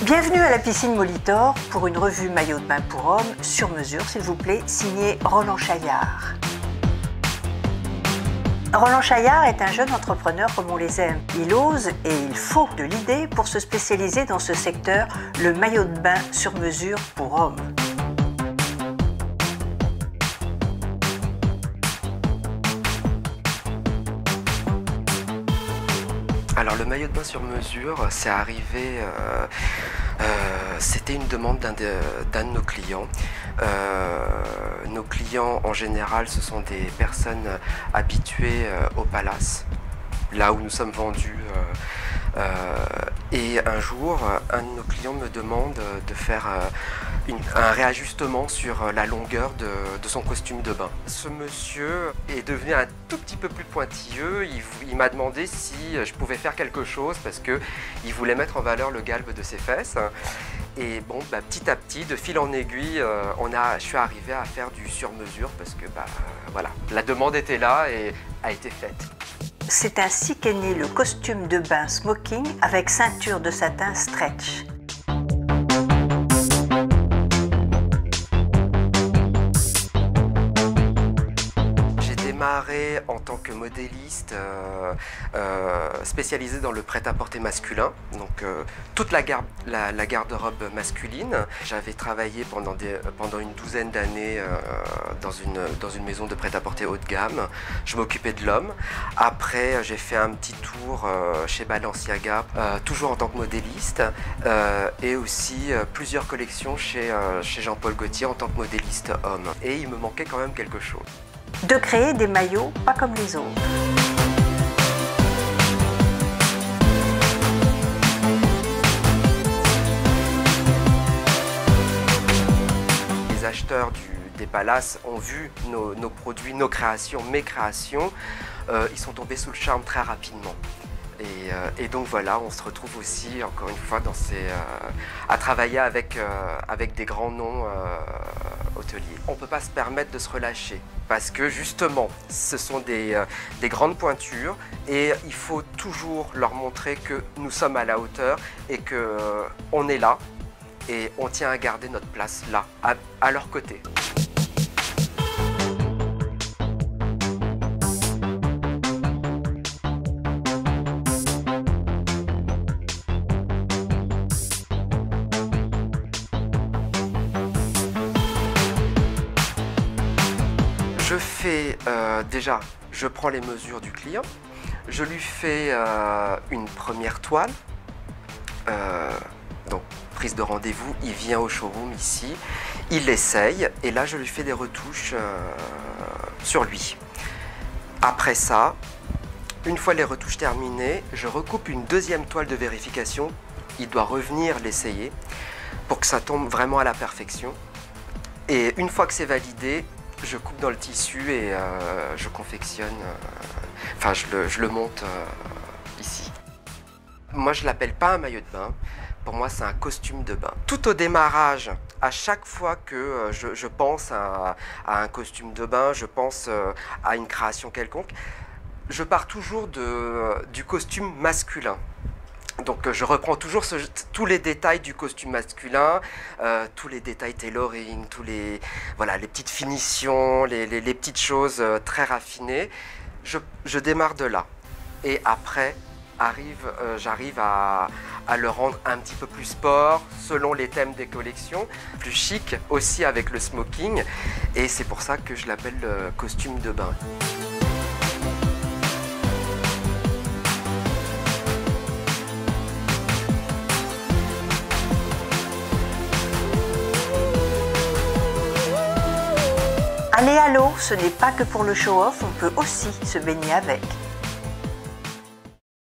Bienvenue à la piscine Molitor pour une revue maillot de bain pour hommes sur mesure, s'il vous plaît, signé Roland Chaillard. Roland Chaillard est un jeune entrepreneur comme on les aime. Il ose et il faut de l'idée pour se spécialiser dans ce secteur, le maillot de bain sur mesure pour hommes. Alors le maillot de bain sur mesure, c'est arrivé, c'était une demande d'un de nos clients. Nos clients en général, ce sont des personnes habituées au palace, là où nous sommes vendus. Et un jour, un de nos clients me demande de faire un réajustement sur la longueur de son costume de bain. Ce monsieur est devenu un tout petit peu plus pointilleux. Il m'a demandé si je pouvais faire quelque chose parce qu'il voulait mettre en valeur le galbe de ses fesses. Et bon, petit à petit, de fil en aiguille, je suis arrivé à faire du sur-mesure parce que voilà, la demande était là et a été faite. C'est ainsi qu'est né le costume de bain smoking avec ceinture de satin stretch. Démarré en tant que modéliste spécialisé dans le prêt-à-porter masculin, donc toute la garde-robe masculine. J'avais travaillé pendant une douzaine d'années dans une maison de prêt-à-porter haut de gamme. Je m'occupais de l'homme. Après, j'ai fait un petit tour chez Balenciaga, toujours en tant que modéliste, et aussi plusieurs collections chez Jean-Paul Gaultier en tant que modéliste homme. Et il me manquait quand même quelque chose. De créer des maillots pas comme les autres. Les acheteurs des palaces ont vu nos produits, nos créations, mes créations. Ils sont tombés sous le charme très rapidement. Et donc voilà, on se retrouve aussi, encore une fois, à travailler avec des grands noms hôteliers. On ne peut pas se permettre de se relâcher parce que justement, ce sont des grandes pointures et il faut toujours leur montrer que nous sommes à la hauteur et qu'on est là et on tient à garder notre place là, à leur côté. Je fais déjà, je prends les mesures du client, je lui fais une première toile, donc prise de rendez-vous, il vient au showroom ici, il l'essaye et là je lui fais des retouches sur lui. Après ça, une fois les retouches terminées, je recoupe une deuxième toile de vérification, il doit revenir l'essayer pour que ça tombe vraiment à la perfection. Et une fois que c'est validé, je coupe dans le tissu et je confectionne, je le monte ici. Moi, je ne l'appelle pas un maillot de bain. Pour moi, c'est un costume de bain. Tout au démarrage, à chaque fois que je pense à un costume de bain, je pense à une création quelconque, je pars toujours du costume masculin. Donc je reprends toujours tous les détails du costume masculin, tous les détails tailoring, les petites finitions, les petites choses très raffinées. Je démarre de là. Et après, j'arrive à le rendre un petit peu plus sport, selon les thèmes des collections, plus chic aussi avec le smoking. Et c'est pour ça que je l'appelle le costume de bain. Aller à l'eau, ce n'est pas que pour le show-off, on peut aussi se baigner avec.